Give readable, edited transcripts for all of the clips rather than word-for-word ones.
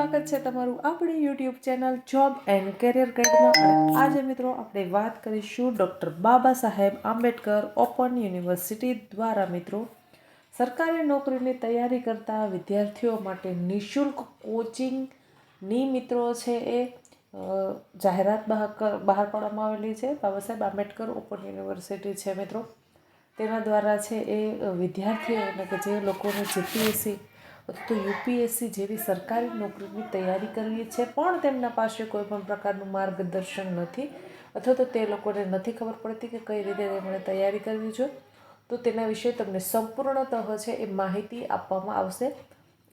સ્વાગત છે તમારું આપણી YouTube channel job and career ગાઈડમાં। આજે મિત્રો આપણે વાત કરીશું doctor Baba Saheb Ambedkar open university દ્વારા મિત્રો સરકારી નોકરીની તૈયારી કરતા વિદ્યાર્થીઓ માટે નિઃશુલ્ક કોચિંગની મિત્રો છે એ જાહેરાત બહાર પાડવામાં આવેલી છે। બાબા સાહેબ આંબેડકર ઓપન યુનિવર્સિટી છે મિત્રો, તેના દ્વારા છે એ વિદ્યાર્થીઓને કે જે લોકોને જીપીએસસી તો યુપીએસસી જેવી સરકારી નોકરીની તૈયારી કરવી છે પણ તેમના પાસે કોઈ પણ પ્રકારનું માર્ગદર્શન નથી અથવા તો તે લોકોને નથી ખબર પડતી કે કઈ રીતે તેમણે તૈયારી કરવી છે, તો તેના વિશે તમને સંપૂર્ણતઃ છે એ માહિતી આપવામાં આવશે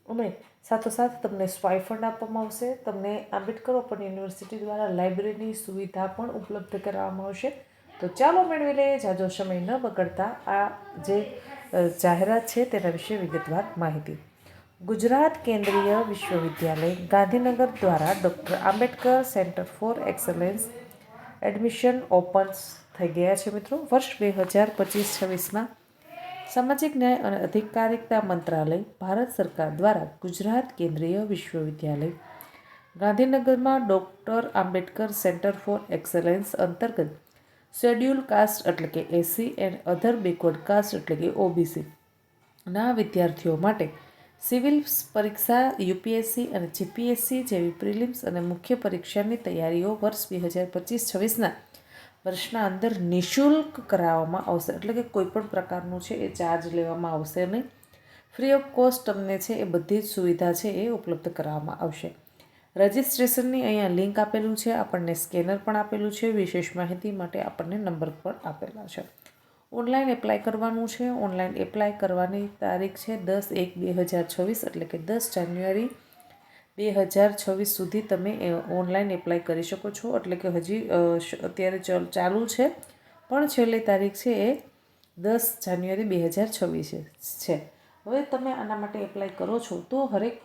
અને સાથોસાથ તમને સ્ટાઇપન્ડ આપવામાં આવશે। તમને આંબેડકર ઓપન યુનિવર્સિટી દ્વારા લાઇબ્રેરીની સુવિધા પણ ઉપલબ્ધ કરાવવામાં આવશે। તો ચાલો મેળવી લઈએ જાજો સમય ન બગડતા આ જે જાહેરાત છે તેના વિશે વિગતવાર માહિતી। ગુજરાત કેન્દ્રીય વિશ્વવિદ્યાલય ગાંધીનગર દ્વારા doctor Ambedkar centre for excellence admission open થઈ ગયા છે મિત્રો। વર્ષ 2025-26માં સામાજિક ન્યાય અને અધિકારિતા મંત્રાલય ભારત સરકાર દ્વારા ગુજરાત કેન્દ્રીય વિશ્વવિદ્યાલય ગાંધીનગરમાં doctor Ambedkar centre for excellence અંતર્ગત શેડ્યુલ કાસ્ટ એટલે કે SC and other backward caste એટલે કે ઓબીસી ના વિદ્યાર્થીઓ માટે સિવિલ પરીક્ષા, યુપીએસસી અને જીપીએસસી જેવી પ્રિલિમ્સ અને મુખ્ય પરીક્ષાની તૈયારીઓ વર્ષ 2025-26ના વર્ષના અંદર નિઃશુલ્ક કરાવવામાં આવશે। એટલે કે કોઈ પણ પ્રકારનું છે એ ચાર્જ લેવામાં આવશે નહીં, ફ્રી ઓફ કોસ્ટ તમને છે એ બધી જ સુવિધા છે એ ઉપલબ્ધ કરાવવામાં આવશે। રજિસ્ટ્રેશનની અહીંયા લિંક આપેલું છે, આપણને સ્કેનર પણ આપેલું છે, વિશેષ માહિતી માટે આપણને નંબર પણ આપેલા છે। ઓનલાઈન એપ્લાય કરવાનું છે। ઓનલાઈન એપ્લાય કરવાની તારીખ છે 10/1/2026 એટલે કે 10 જાન્યુઆરી 2026 સુધી તમે ઓનલાઈન એપ્લાય કરી શકો છો। એટલે કે હજી અત્યારે ચાલુ છે પણ છેલ્લી તારીખ છે એ 10 જાન્યુઆરી 2026 છે। હવે તમે આના માટે એપ્લાય કરો છો તો હરેક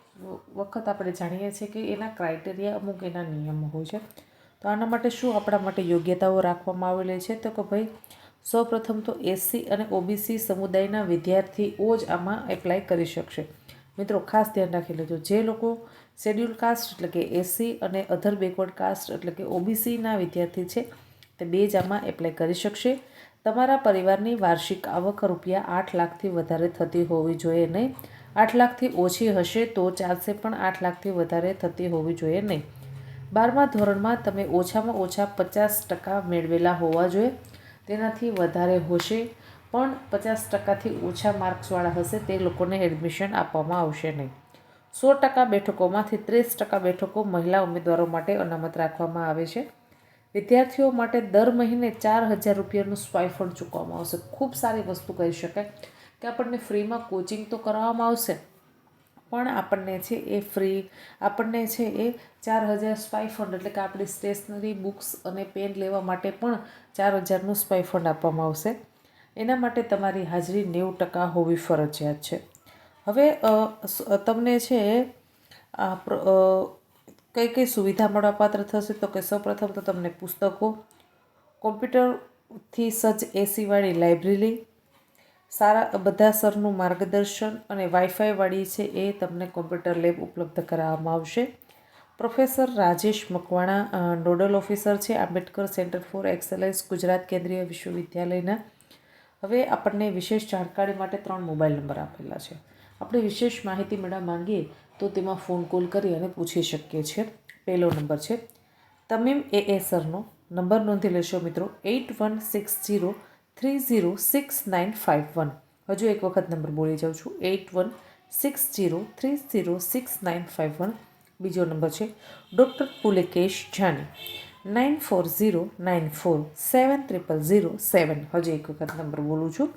વખત આપણે જાણીએ છીએ કે એના ક્રાઇટેરિયા અમુક એના નિયમો હોય છે। તો આના માટે શું આપણા માટે યોગ્યતાઓ રાખવામાં આવેલી છે તો કે ભાઈ સૌપ્રથમ તો એસસી અને ઓબીસી સમુદાયના વિદ્યાર્થીઓ જ આમાં એપ્લાય કરી શકશે। મિત્રો ખાસ ધ્યાન રાખી લેજો, જે લોકો શેડ્યુલ કાસ્ટ એટલે કે એસસી અને અધર બેકવર્ડ કાસ્ટ એટલે કે ઓબીસીના વિદ્યાર્થી છે તે બે જ આમાં એપ્લાય કરી શકશે। તમારા પરિવારની વાર્ષિક આવક રૂપિયા 8 લાખથી વધારે થતી હોવી જોઈએ નહીં। 8 લાખથી ઓછી હશે તો ચાલશે પણ 8 લાખથી વધારે થતી હોવી જોઈએ નહીં। 12મા ધોરણમાં તમે ઓછામાં ઓછા 50% મેળવેલા હોવા જોઈએ, તેનાથી વધારે હશે પણ 50%થી ઓછા માર્ક્સવાળા હશે તે લોકોને એડમિશન આપવામાં આવશે નહીં। 100% બેઠકોમાંથી 30% બેઠકો મહિલા ઉમેદવારો માટે અનામત રાખવામાં આવે છે। વિદ્યાર્થીઓ માટે દર મહિને 4000 રૂપિયાનું સ્ટાઇપન્ડ ચૂકવવામાં આવશે। ખૂબ સારી વસ્તુ કહી શકાય કે આપણને ફ્રીમાં કોચિંગ તો કરાવવામાં આવશે પણ આપણને છે એ ફ્રી આપણને છે એ 4000 સ્ટાઇપન્ડ એટલે કે આપણી સ્ટેશનરી બુક્સ અને પેન લેવા માટે પણ 4000નું સ્ટાઇપન્ડ આપવામાં આવશે। એના માટે તમારી હાજરી 90% હોવી ફરજિયાત છે। હવે તમને છે કઈ કઈ સુવિધા મળવાપાત્ર થશે તો કે સૌપ્રથમ તો તમને પુસ્તકો, કોમ્પ્યુટરથી સજ્જ એસીવાળી લાઇબ્રેરી, સારા બધા સરનું માર્ગદર્શન અને વાઈફાઈવાળી છે એ તમને કોમ્પ્યુટર લેબ ઉપલબ્ધ કરાવવામાં આવશે। Professor Rajesh Makwana nodal officer છે Ambedkar centre for excellence Gujarat કેન્દ્રીય વિશ્વવિદ્યાલયના। હવે આપણને વિશેષ જાણકારી માટે 3 મોબાઈલ નંબર આપેલા છે। આપણે વિશેષ માહિતી મેળવવા માંગીએ તો તેમાં ફોન કોલ કરી અને પૂછી શકીએ છીએ। પહેલો નંબર છે તમીમ એ સરનો નંબર નોંધી લેશો મિત્રો 8160306951। હજુ એક વખત નંબર બોલી જાઉં છું 8160306951। બીજો નંબર છે ડૉક્ટર પુલકેશ જાની 9409470007। હજી એક વખત નંબર બોલું છું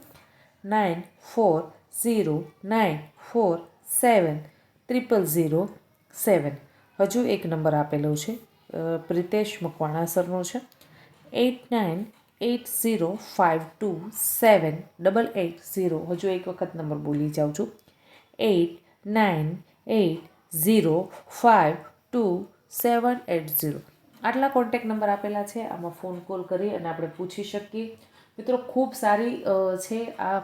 9409470007। હજુ એક નંબર આપેલો છે પ્રિતેશ મકવાણા સરનો છે 8980527880। હજુ એક વખત નંબર બોલી જાઉં છું 8980527880। આટલા કોન્ટેક્ટ નંબર આપેલા છે, આમાં ફોન કોલ કરી અને આપણે પૂછી શકીએ। મિત્રો ખૂબ સારી છે આ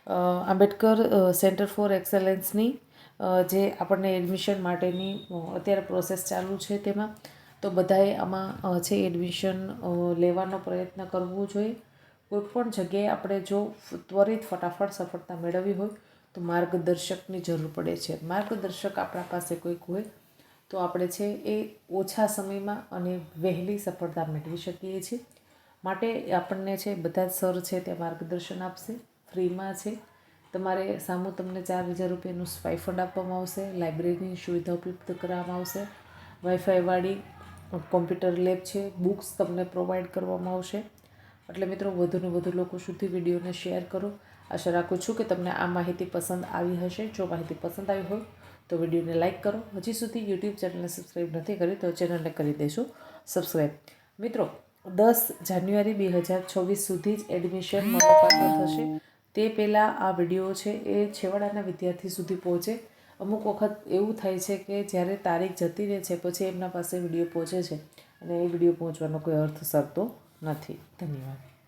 આંબેડકર સેન્ટર ફોર એક્સલન્સની જે આપણને એડમિશન માટેની અત્યારે પ્રોસેસ ચાલુ છે તેમાં, તો બધાએ આમાં છે એડમિશન લેવાનો પ્રયત્ન કરવો જોઈએ. કોઈપણ જગ્યાએ આપણે જો ત્વરિત ફટાફટ સફળતા મેળવવી હોય તો માર્ગદર્શકની જરૂર પડે છે. માર્ગદર્શક આપણા પાસે કોઈક હોય તો આપણે છે એ ઓછા સમયમાં અને વહેલી સફળતા મેળવી શકીએ છીએ. માટે આપણને છે બધા જ સર છે તે માર્ગદર્શન આપશે, ફ્રીમાં છે. તમારે સામું તમને 4,000 રૂપિયાનું સ્ટાઇફંડ આપવામાં આવશે, લાઇબ્રેરીની સુવિધા ઉપલબ્ધ કરાવવામાં આવશે, વાઈફાઈવાળી કોમ્પ્યુટર લેબ છે, બુક્સ તમને પ્રોવાઈડ કરવામાં આવશે. એટલે મિત્રો વધુને વધુ લોકો સુધી વિડીયોને શેર કરો. આશા રાખું છું કે તમને આ માહિતી પસંદ આવી હશે. જો માહિતી પસંદ આવી હોય તો વિડીયોને લાઇક કરો. હજી સુધી યુટ્યુબ ચેનલને સબસ્ક્રાઈબ નથી કરી તો ચેનલને કરી દેશો સબસ્ક્રાઈબ. મિત્રો 10 જાન્યુઆરી 2026 સુધી જ એડમિશન મળવાપાત્ર થશે. તે પહેલાં આ વિડીયો છે એ છેવાડાના વિદ્યાર્થી સુધી પહોંચે. અમુક વખત એવું થાય છે કે જ્યારે તારીખ જતી રહે છે પછી એમના પાસે વિડીયો પહોંચે છે અને એ વિડીયો પહોંચવાનો કોઈ અર્થ સરતો નથી. ધન્યવાદ.